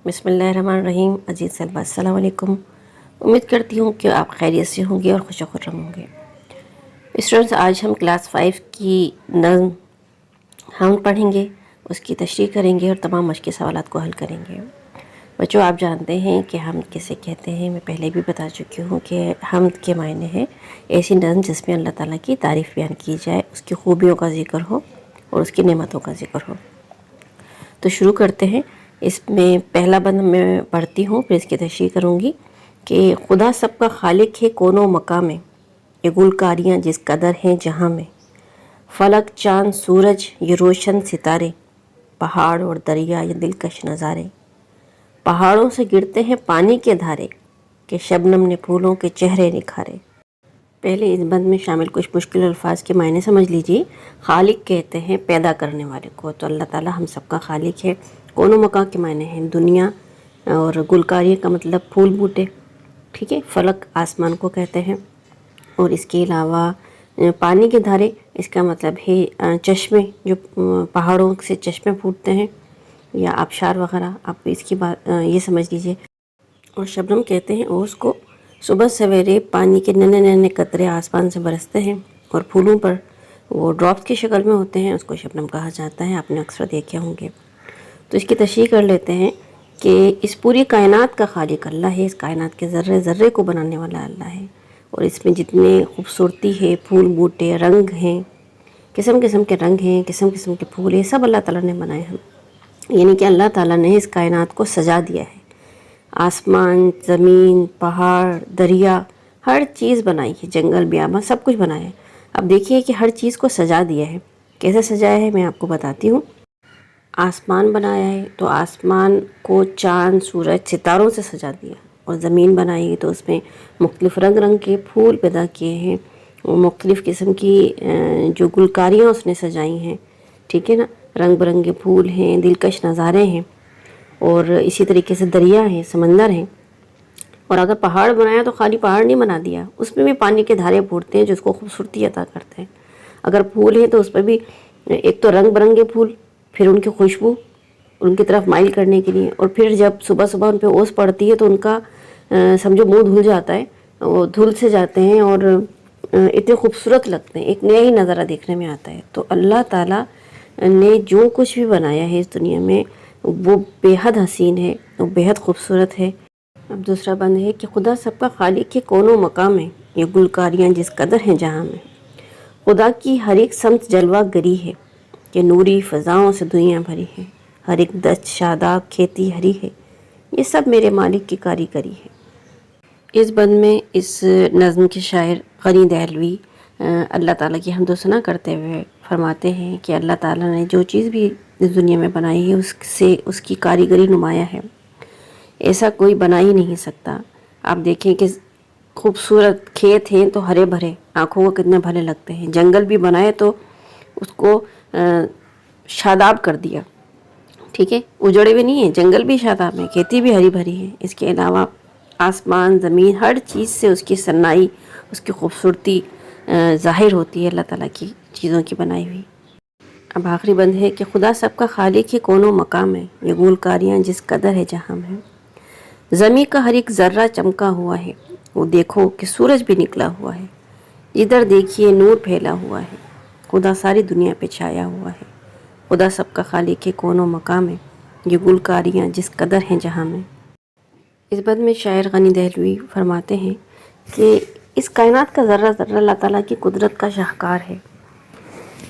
بسم اللہ الرحمن الرحیم۔ عزیز طلباء السلام علیکم۔ امید کرتی ہوں کہ آپ خیریت سے ہوں گے اور خوش و خرم ہوں گے۔ اسٹوڈنٹس، آج ہم کلاس 5 کی نظم ہم پڑھیں گے، اس کی تشریح کریں گے اور تمام مشقی سوالات کو حل کریں گے۔ بچوں، آپ جانتے ہیں کہ حمد کسے کہتے ہیں۔ میں پہلے بھی بتا چکی ہوں کہ حمد کے معنی ہے ایسی نظم جس میں اللہ تعالیٰ کی تعریف بیان کی جائے، اس کی خوبیوں کا ذکر ہو اور اس کی نعمتوں کا ذکر ہو۔ تو شروع کرتے ہیں۔ اس میں پہلا بند میں پڑھتی ہوں، پھر اس کی تشریح کروں گی کہ خدا سب کا خالق ہے کون و مکان میں، یہ گلکاریاں جس قدر ہیں جہاں میں، فلک چاند سورج یہ روشن ستارے، پہاڑ اور دریا یہ دلکش نظارے، پہاڑوں سے گرتے ہیں پانی کے دھارے، کہ شبنم نے پھولوں کے چہرے نکھارے۔ پہلے اس بند میں شامل کچھ مشکل الفاظ کے معنی سمجھ لیجیے۔ خالق کہتے ہیں پیدا کرنے والے کو، تو اللہ تعالیٰ ہم سب کا خالق ہے۔ کون و مکان کے معنی ہیں دنیا، اور گلکاری کا مطلب پھول بوٹے، ٹھیک ہے۔ فلک آسمان کو کہتے ہیں، اور اس کے علاوہ پانی کے دھارے، اس کا مطلب ہے چشمے، جو پہاڑوں سے چشمے پھوٹتے ہیں یا آبشار وغیرہ، آپ اس کی بات یہ سمجھ لیجیے۔ اور شبنم کہتے ہیں اوس کو، صبح سویرے پانی کے ننے ننے قطرے آسمان سے برستے ہیں اور پھولوں پر وہ ڈراپس کی شکل میں ہوتے ہیں، اس کو شبنم کہا جاتا ہے، آپ نے اکثر دیکھے ہوں گے۔ تو اس کی تشریح کر لیتے ہیں کہ اس پوری کائنات کا خالق اللہ ہے، اس کائنات کے ذرے ذرے کو بنانے والا اللہ ہے، اور اس میں جتنے خوبصورتی ہے، پھول بوٹے، رنگ ہیں، قسم قسم کے رنگ ہیں، قسم قسم کے پھول ہیں، سب اللہ تعالیٰ نے بنائے ہیں۔ یعنی کہ اللہ تعالیٰ نے اس کائنات کو سجا دیا ہے۔ آسمان، زمین، پہاڑ، دریا، ہر چیز بنائی ہے، جنگل بیاباں سب کچھ بنایا ہے۔ اب دیکھیے کہ ہر چیز کو سجا دیا ہے۔ کیسے سجایا ہے میں آپ کو بتاتی ہوں۔ آسمان بنایا ہے تو آسمان کو چاند، سورج، ستاروں سے سجا دیا، اور زمین بنائی ہے تو اس میں مختلف رنگ رنگ کے پھول پیدا کیے ہیں، مختلف قسم کی جو گلکاریاں اس نے سجائی ہیں، ٹھیک ہے نا، رنگ برنگے پھول ہیں، دلکش نظارے ہیں، اور اسی طریقے سے دریا ہیں، سمندر ہیں۔ اور اگر پہاڑ بنایا تو خالی پہاڑ نہیں بنا دیا، اس میں بھی پانی کے دھارے پھوٹتے ہیں جو اس کو خوبصورتی عطا کرتے ہیں۔ اگر پھول ہیں تو اس پر بھی ایک تو رنگ برنگے پھول، پھر ان کی خوشبو ان کی طرف مائل کرنے کے لیے، اور پھر جب صبح صبح ان پہ اوس پڑتی ہے تو ان کا سمجھو منہ دھل جاتا ہے، وہ دھل سے جاتے ہیں اور اتنے خوبصورت لگتے ہیں، ایک نیا ہی نظارہ دیکھنے میں آتا ہے۔ تو اللہ تعالیٰ نے جو کچھ بھی بنایا ہے اس دنیا میں وہ بے حد حسین ہے، وہ بے حد خوبصورت ہے۔ اب دوسرا بند ہے کہ خدا سب کا خالق ہے کون و مکان میں، یہ گلکاریاں جس قدر ہیں جہاں میں، خدا کی ہر ایک سمت جلوہ گری ہے، کہ نوری فضاؤں سے دنیا بھری ہے، ہر ایک دشت شاداب کھیتی ہری ہے، یہ سب میرے مالک کی کاریگری ہے۔ اس بند میں اس نظم کے شاعر غنی دہلوی اللہ تعالیٰ کی حمد و ثنا کرتے ہوئے فرماتے ہیں کہ اللہ تعالیٰ نے جو چیز بھی اس دنیا میں بنائی ہے اس سے اس کی کاریگری نمایاں ہے، ایسا کوئی بنا ہی نہیں سکتا۔ آپ دیکھیں کہ خوبصورت کھیت ہیں تو ہرے بھرے، آنکھوں کو کتنے بھلے لگتے ہیں، جنگل بھی بنائے تو اس کو شاداب کر دیا، ٹھیک ہے، اجڑے ہوئے نہیں ہیں، جنگل بھی شاداب ہے، کھیتی بھی ہری بھری ہے۔ اس کے علاوہ آسمان، زمین، ہر چیز سے اس کی صنائی، اس کی خوبصورتی ظاہر ہوتی ہے، اللہ تعالیٰ کی چیزوں کی بنائی ہوئی۔ اب آخری بند ہے کہ خدا سب کا خالق ہے کون و مکان میں، یہ گلکاریاں جس قدر ہے جہاں میں، زمین کا ہر ایک ذرہ چمکا ہوا ہے، وہ دیکھو کہ سورج بھی نکلا ہوا ہے، ادھر دیکھیے نور پھیلا ہوا ہے، خدا ساری دنیا پہ چھایا ہوا ہے، خدا سب کا خالق ہے کون و مکان میں، یہ گلکاریاں جس قدر ہیں جہاں میں۔ اس بند میں شاعر غنی دہلوی فرماتے ہیں کہ اس کائنات کا ذرہ ذرہ اللہ تعالیٰ کی قدرت کا شاہکار ہے،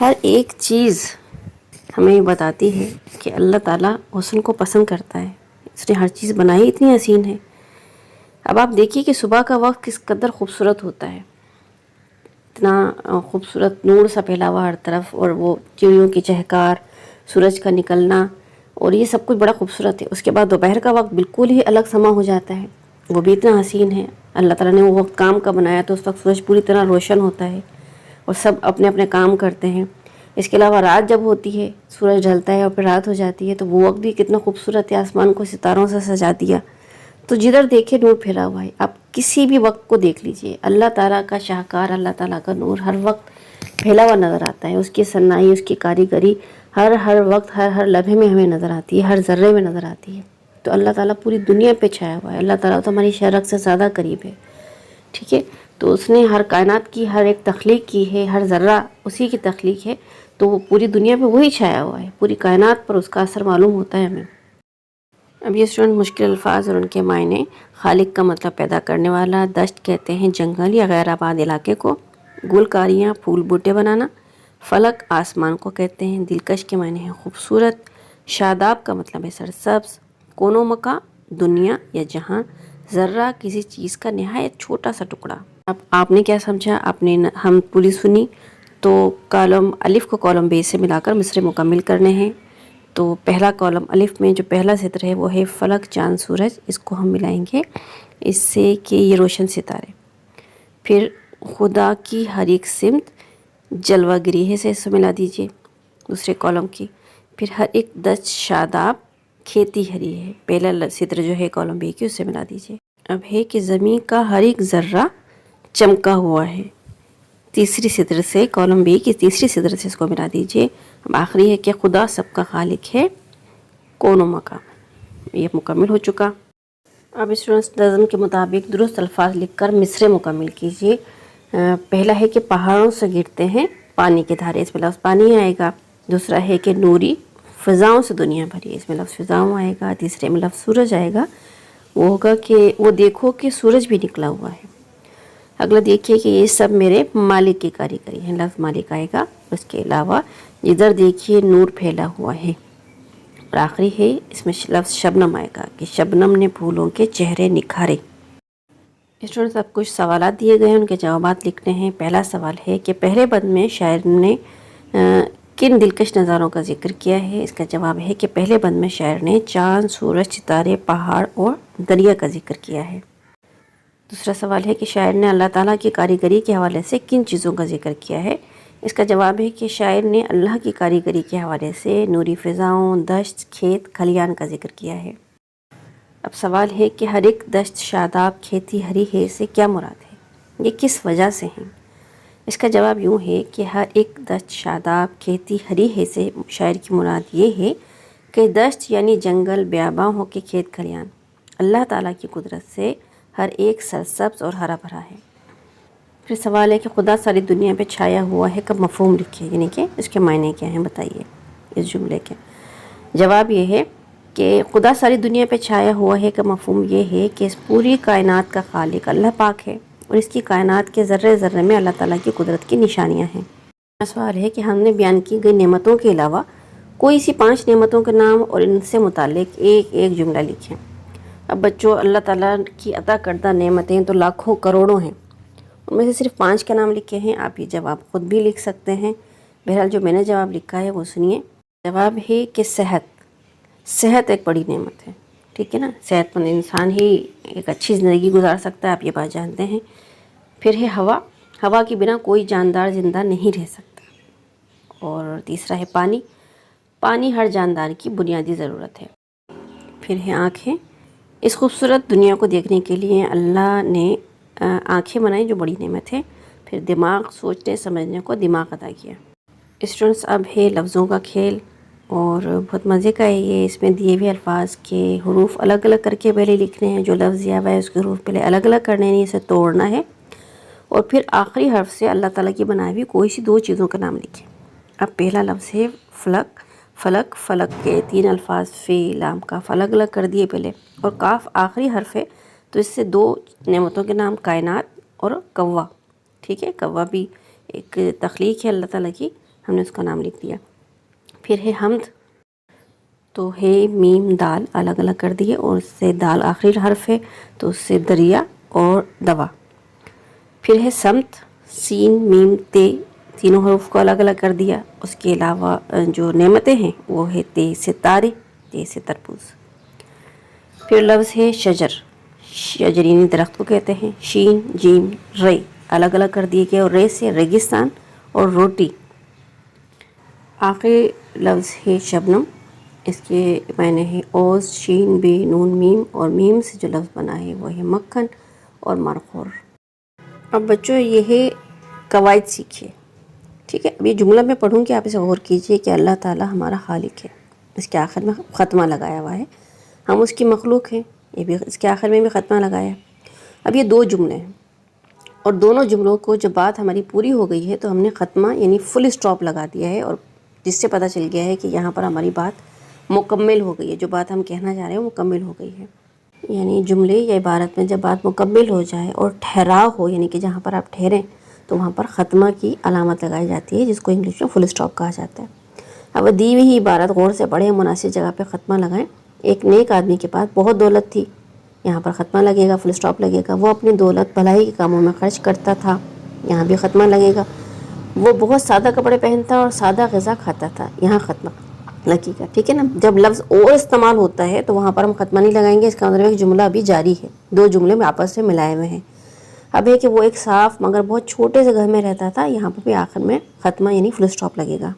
ہر ایک چیز ہمیں بتاتی ہے کہ اللہ تعالیٰ حسن کو پسند کرتا ہے، اس نے ہر چیز بنائی اتنی حسین ہے۔ اب آپ دیکھیے کہ صبح کا وقت کس قدر خوبصورت ہوتا ہے، اتنا خوبصورت نور سا پھیلا ہوا ہر طرف، اور وہ چڑیوں کی چہکار، سورج کا نکلنا، اور یہ سب کچھ بڑا خوبصورت ہے۔ اس کے بعد دوپہر کا وقت بالکل ہی الگ سما ہو جاتا ہے، وہ بھی اتنا حسین ہے۔ اللہ تعالیٰ نے وہ وقت کام کا بنایا تو اس وقت سورج پوری طرح روشن ہوتا ہے اور سب اپنے اپنے کام کرتے ہیں۔ اس کے علاوہ رات جب ہوتی ہے، سورج ڈھلتا ہے اور پھر رات ہو جاتی ہے، تو وہ وقت بھی کتنا خوبصورت ہے، آسمان کو ستاروں سے سجا دیا، تو جدھر دیکھے نور پھیلا ہوا ہے۔ آپ کسی بھی وقت کو دیکھ لیجئے، اللہ تعالیٰ کا شاہکار، اللہ تعالیٰ کا نور ہر وقت پھیلا ہوا نظر آتا ہے، اس کی صنائی، اس کی کاریگری ہر وقت، ہر لمحے میں ہمیں نظر آتی ہے، ہر ذرے میں نظر آتی ہے۔ تو اللہ تعالیٰ پوری دنیا پہ چھایا ہوا ہے. اللہ تعالیٰ تو ہماری شرک سے زیادہ قریب ہے. ٹھیک ہے، تو اس نے ہر کائنات کی ہر ایک تخلیق کی ہے، ہر ذرہ اسی کی تخلیق ہے، تو وہ پوری دنیا پہ وہی چھایا ہوا ہے. پوری کائنات پر اس کا اثر معلوم ہوتا ہے ہمیں. اب یہ اسٹوڈنٹ مشکل الفاظ اور ان کے معنی. خالق کا مطلب پیدا کرنے والا. دشت کہتے ہیں جنگل یا غیر آباد علاقے کو. گلکاریاں پھول بوٹے بنانا. فلک آسمان کو کہتے ہیں. دلکش کے معنی ہیں خوبصورت. شاداب کا مطلب ہے سرسبز. کونو مکا دنیا یا جہاں. ذرہ کسی چیز کا نہایت چھوٹا سا ٹکڑا. اب آپ نے کیا سمجھا؟ آپ نے ہم پوری سنی تو کالم الف کو کالم بے سے ملا کر مصرے مکمل کرنے ہیں. تو پہلا کالم الف میں جو پہلا سطر ہے وہ ہے فلک چاند سورج. اس کو ہم ملائیں گے اس سے کہ یہ روشن ستارے. پھر خدا کی ہر ایک سمت جلوہ گری ہے سے اس سے ملا دیجئے دوسرے کالم کی. پھر ہر ایک دشت شاداب کھیتی ہری ہے. پہلا سطر جو ہے کالم بے کی اس سے ملا دیجئے. اب ہے کہ زمین کا ہر ایک ذرہ چمکا ہوا ہے. تیسری سطر سے کالم بی کی تیسری سطر سے اس کو ملا دیجئے. اب آخری ہے کہ خدا سب کا خالق ہے. کونو مکا. یہ مکمل ہو چکا. اب اسٹوڈنٹس نظم کے مطابق درست الفاظ لکھ کر مصرے مکمل کیجئے. پہلا ہے کہ پہاڑوں سے گرتے ہیں پانی کے دھارے. اس میں لفظ پانی آئے گا. دوسرا ہے کہ نوری فضاؤں سے دنیا بھری. اس میں لفظ فضاؤں آئے گا. تیسرے میں لفظ سورج آئے گا. وہ ہوگا کہ وہ دیکھو کہ سورج بھی نکلا ہوا ہے. اگلا دیکھیے کہ یہ سب میرے مالک کی کاریگری ہے. لفظ مالک آئے گا. اس کے علاوہ ادھر دیکھیے نور پھیلا ہوا ہے. اور آخری ہے اس میں لفظ شبنم آئے گا کہ شبنم نے پھولوں کے چہرے نکھارے. اسٹوڈنٹس اب کچھ سوالات دیے گئے ہیں، ان کے جوابات لکھنے ہیں. پہلا سوال ہے کہ پہلے بند میں شاعر نے کن دلکش نظاروں کا ذکر کیا ہے؟ اس کا جواب ہے کہ پہلے بند میں شاعر نے چاند، سورج، ستارے، پہاڑ اور دریا کا ذکر کیا ہے. دوسرا سوال ہے کہ شاعر نے اللہ تعالیٰ کی کاریگری کے حوالے سے کن چیزوں کا ذکر کیا ہے؟ اس کا جواب ہے کہ شاعر نے اللہ کی کاریگری کے حوالے سے نوری فضاؤں، دشت، کھیت، کھلیان کا ذکر کیا ہے. اب سوال ہے کہ ہر ایک دشت شاداب کھیتی ہری ہے سے کیا مراد ہے؟ یہ کس وجہ سے ہیں؟ اس کا جواب یوں ہے کہ ہر ایک دشت شاداب کھیتی ہری ہے سے شاعر کی مراد یہ ہے کہ دشت یعنی جنگل، بیاباں ہو کے کھیت کھلیان اللہ تعالیٰ کی قدرت سے ہر ایک سرسبز اور ہرا بھرا ہے. پھر سوال ہے کہ خدا ساری دنیا پہ چھایا ہوا ہے کا مفہوم لکھیے، یعنی کہ اس کے معنی کیا ہیں بتائیے اس جملے کے. جواب یہ ہے کہ خدا ساری دنیا پہ چھایا ہوا ہے کا مفہوم یہ ہے کہ اس پوری کائنات کا خالق اللہ پاک ہے اور اس کی کائنات کے ذرے ذرے میں اللہ تعالیٰ کی قدرت کی نشانیاں ہیں. سوال ہے کہ ہم نے بیان کی گئی نعمتوں کے علاوہ کوئی سی 5 نعمتوں کے نام اور ان سے متعلق ایک جملہ لکھیں. اب بچوں اللہ تعالیٰ کی عطا کردہ نعمتیں تو لاکھوں کروڑوں ہیں، ان میں سے صرف 5 کا نام لکھے ہیں. آپ یہ جواب خود بھی لکھ سکتے ہیں. بہرحال جو میں نے جواب لکھا ہے وہ سنیے. جواب ہے کہ صحت ایک بڑی نعمت ہے. ٹھیک ہے نا، صحت مند انسان ہی ایک اچھی زندگی گزار سکتا ہے، آپ یہ بات جانتے ہیں. پھر ہے ہوا کے بنا کوئی جاندار زندہ نہیں رہ سکتا. اور تیسرا ہے پانی ہر جاندار کی بنیادی ضرورت ہے. پھر ہے آنکھیں. اس خوبصورت دنیا کو دیکھنے کے لیے اللہ نے آنکھیں بنائی جو بڑی نعمت ہے. پھر دماغ، سوچنے سمجھنے کو دماغ عطا کیا. اسٹوڈنٹس اب ہے لفظوں کا کھیل اور بہت مزے کا ہے یہ. اس میں دیے ہوئے الفاظ کے حروف الگ الگ کر کے پہلے لکھنے ہیں. جو لفظ دیا ہوا ہے اس کے حروف پہلے الگ الگ کرنے ہیں، اسے توڑنا ہے اور پھر آخری حرف سے اللہ تعالیٰ کی بنائی ہوئی کوئی سی 2 چیزوں کا نام لکھیں. اب پہلا لفظ ہے فلک کے 3 الفاظ فی لام کاف الگ الگ کر دیے پہلے، اور کاف آخری حرف ہے تو اس سے 2 نعمتوں کے نام کائنات اور کوا. ٹھیک ہے، کوا بھی ایک تخلیق ہے اللہ تعالیٰ کی، ہم نے اس کا نام لکھ دیا. پھر ہے حمد، تو ہے میم دال الگ الگ کر دیے اور اس سے دال آخری حرف ہے تو اس سے دریا اور دوا. پھر ہے سمت، سین میم تے تینوں حروف کو الگ الگ کر دیا. اس کے علاوہ جو نعمتیں ہیں وہ ہے تے سے تارے، تے سے تربوز. پھر لفظ ہے شجرینی درخت کو کہتے ہیں. شین جیم رے الگ الگ کر دیے گئے اور رے سے ریگستان اور روٹی. آخری لفظ ہے شبنم، اس کے معنی ہے اوز، شین بے نون میم، اور میم سے جو لفظ بنا ہے وہ ہے مکھن اور مرخور. اب بچوں یہ ہے قواعد سیکھیے. ٹھیک ہے، اب یہ جملہ میں پڑھوں کہ آپ اسے غور کیجئے کہ اللہ تعالیٰ ہمارا خالق ہے. اس کے آخر میں ختمہ لگایا ہوا ہے. ہم اس کی مخلوق ہیں، یہ بھی اس کے آخر میں بھی ختمہ لگایا ہے۔ اب یہ 2 جملے ہیں، اور دونوں جملوں کو جب بات ہماری پوری ہو گئی ہے تو ہم نے ختمہ یعنی فل اسٹاپ لگا دیا ہے، اور جس سے پتہ چل گیا ہے کہ یہاں پر ہماری بات مکمل ہو گئی ہے، جو بات ہم کہنا چاہ رہے ہیں وہ مکمل ہو گئی ہے۔ یعنی جملے یا عبارت میں جب بات مکمل ہو جائے اور ٹھہراؤ ہو، یعنی کہ جہاں پر آپ ٹھہریں، تو وہاں پر ختمہ کی علامت لگائی جاتی ہے، جس کو انگلش میں فل اسٹاپ کہا جاتا ہے۔ اب دی ہوئی عبارت غور سے پڑھیں، مناسب جگہ پہ ختمہ لگائیں۔ ایک نیک آدمی کے پاس بہت دولت تھی، یہاں پر ختمہ لگے گا، فل اسٹاپ لگے گا۔ وہ اپنی دولت بھلائی کے کاموں میں خرچ کرتا تھا، یہاں بھی ختمہ لگے گا۔ وہ بہت سادہ کپڑے پہنتا اور سادہ غذا کھاتا تھا، یہاں ختمہ لگے گا، ٹھیک ہے نا۔ جب لفظ اور استعمال ہوتا ہے تو وہاں پر ہم ختمہ نہیں لگائیں گے، اس کا مطلب ہے کہ جملہ ابھی جاری ہے، 2 جملے میں آپس میں ملائے ہوئے ہیں۔ اب ہے کہ وہ ایک صاف مگر بہت چھوٹے سے گھر میں رہتا تھا، یہاں پر بھی آخر میں ختمہ یعنی فل اسٹاپ لگے گا۔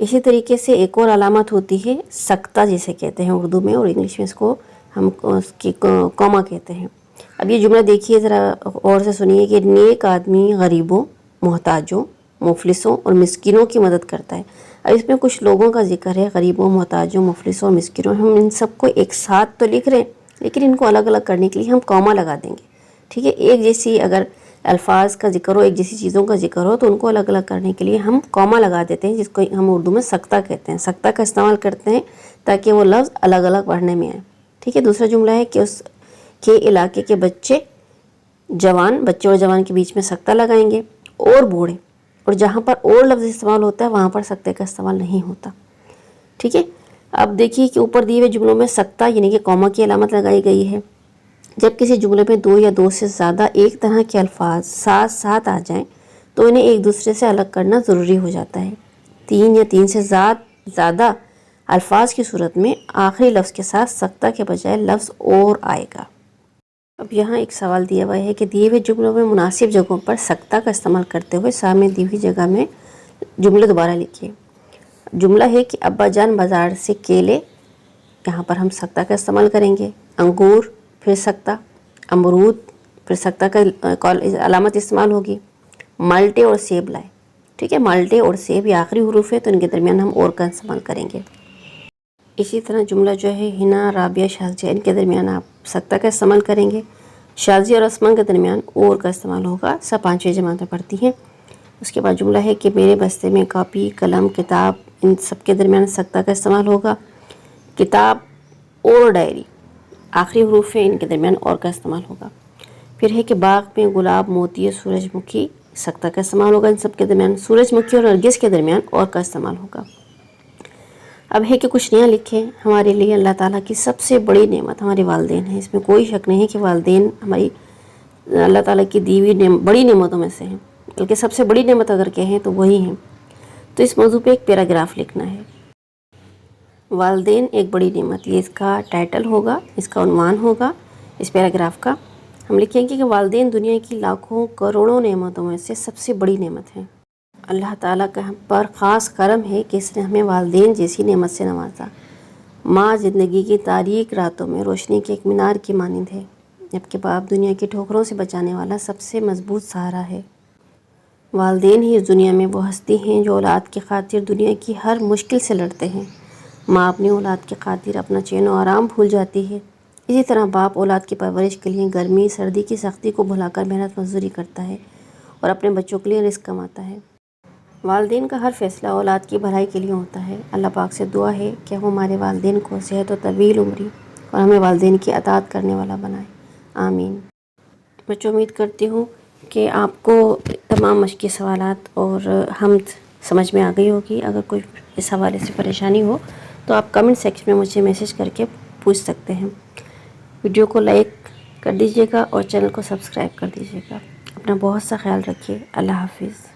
اسی طریقے سے ایک اور علامت ہوتی ہے سکتہ، جسے کہتے ہیں اردو میں، اور انگلش میں اس کو ہم اس کی کوما کہتے ہیں۔ اب یہ جملہ دیکھیے ذرا غور سے سنیے کہ نیک آدمی غریبوں، محتاجوں، مفلسوں اور مسکینوں کی مدد کرتا ہے۔ اب اس میں کچھ لوگوں کا ذکر ہے، غریبوں، محتاجوں، مفلسوں اور مسکینوں۔ ہم ان سب کو ایک ساتھ تو لکھ رہے ہیں، لیکن ان کو الگ الگ کرنے کے لیے ہم کوما لگا دیں گے، ٹھیک ہے۔ ایک جیسی اگر الفاظ کا ذکر ہو، ایک جیسی چیزوں کا ذکر ہو، تو ان کو الگ الگ کرنے کے لیے ہم کوما لگا دیتے ہیں، جس کو ہم اردو میں سکتہ کہتے ہیں۔ سکتہ کا استعمال کرتے ہیں تاکہ وہ لفظ الگ الگ پڑھنے میں آئے، ٹھیک ہے۔ دوسرا جملہ ہے کہ اس کے علاقے کے بچے اور جوان کے بیچ میں سکتہ لگائیں گے، اور بوڑھے، اور جہاں پر اور لفظ استعمال ہوتا ہے وہاں پر سکتے کا استعمال نہیں ہوتا، ٹھیک ہے۔ اب دیکھیے کہ اوپر دیے ہوئے جملوں میں سکتہ یعنی کہ کوما کی علامت لگائی گئی ہے۔ جب کسی جملے میں 2 یا 2 سے زیادہ ایک طرح کے الفاظ ساتھ ساتھ آ جائیں تو انہیں ایک دوسرے سے الگ کرنا ضروری ہو جاتا ہے۔ 3 یا 3 سے زیادہ الفاظ کی صورت میں آخری لفظ کے ساتھ سکتہ کے بجائے لفظ اور آئے گا۔ اب یہاں ایک سوال دیا ہوا ہے کہ دیے ہوئے جملوں میں مناسب جگہوں پر سکتہ کا استعمال کرتے ہوئے سامنے دی ہوئی جگہ میں جملے دوبارہ لکھیے۔ جملہ ہے کہ ابا جان بازار سے کیلے، یہاں پر ہم سکتہ کا استعمال کریں گے۔ انگور، پھر سکتہ، امرود، پھر سکتہ کا علامت استعمال ہوگی۔ مالٹے اور سیب لائے، ٹھیک ہے۔ مالٹے اور سیب یہ آخری حروف ہے تو ان کے درمیان ہم اور کا استعمال کریں گے۔ اسی طرح جملہ جو ہے ہنا، رابعہ، شازیہ، ان کے درمیان آپ سکتہ کا استعمال کریں گے۔ شازیہ اور اسما کے درمیان اور کا استعمال ہوگا، سب 5ویں جماعت میں پڑھتی ہیں۔ اس کے بعد جملہ ہے کہ میرے بستے میں کاپی، قلم، کتاب، ان سب کے درمیان سکتہ کا استعمال ہوگا۔ کتاب اور ڈائری آخری حروف ہیں، ان کے درمیان اور کا استعمال ہوگا۔ پھر ہے کہ باغ میں گلاب، موتی، سورج مکھی، سکتہ کا استعمال ہوگا، ان سب کے درمیان سورج مکھی اور نرگس کے درمیان اور کا استعمال ہوگا۔ اب ہے کہ کچھ نیا لکھیں۔ ہمارے لیے اللہ تعالیٰ کی سب سے بڑی نعمت ہمارے والدین ہیں، اس میں کوئی شک نہیں ہے کہ والدین ہماری اللہ تعالیٰ کی دی ہوئی بڑی نعمتوں میں سے ہیں، بلکہ سب سے بڑی نعمت اگر کہیں تو وہی ہیں۔ تو اس موضوع پہ ایک پیراگراف لکھنا ہے، والدین ایک بڑی نعمت، یہ اس کا ٹائٹل ہوگا، اس کا عنوان ہوگا اس پیراگراف کا۔ ہم لکھیں گے کہ والدین دنیا کی لاکھوں کروڑوں نعمتوں میں سے سب سے بڑی نعمت ہے۔ اللہ تعالیٰ کا ہم پر خاص کرم ہے کہ اس نے ہمیں والدین جیسی نعمت سے نوازا۔ ماں زندگی کی تاریک راتوں میں روشنی کے ایک مینار کی مانند ہے، جبکہ باپ دنیا کی ٹھوکروں سے بچانے والا سب سے مضبوط سہارا ہے۔ والدین ہی اس دنیا میں وہ ہستی ہیں جو اولاد کی خاطر دنیا کی ہر مشکل سے لڑتے ہیں۔ ماں اپنی اولاد کی خاطر اپنا چین و آرام بھول جاتی ہے، اسی طرح باپ اولاد کی پرورش کے لیے گرمی سردی کی سختی کو بھلا کر محنت مزدوری کرتا ہے اور اپنے بچوں کے لیے رزق کماتا ہے۔ والدین کا ہر فیصلہ اولاد کی بھلائی کے لیے ہوتا ہے۔ اللہ پاک سے دعا ہے کہ وہ ہمارے والدین کو صحت و طویل عمری اور ہمیں والدین کی اطاعت کرنے والا بنائے، آمین۔ بچوں، امید کرتی ہوں کہ آپ کو تمام مشقی سوالات اور حمد سمجھ میں آ گئی ہوگی۔ اگر کوئی اس حوالے سے پریشانی ہو تو آپ کمنٹ سیکشن میں مجھے میسج کر کے پوچھ سکتے ہیں۔ ویڈیو کو لائک کر دیجیے گا اور چینل کو سبسکرائب کر دیجیے گا۔ اپنا بہت سا خیال رکھیے۔ اللہ حافظ۔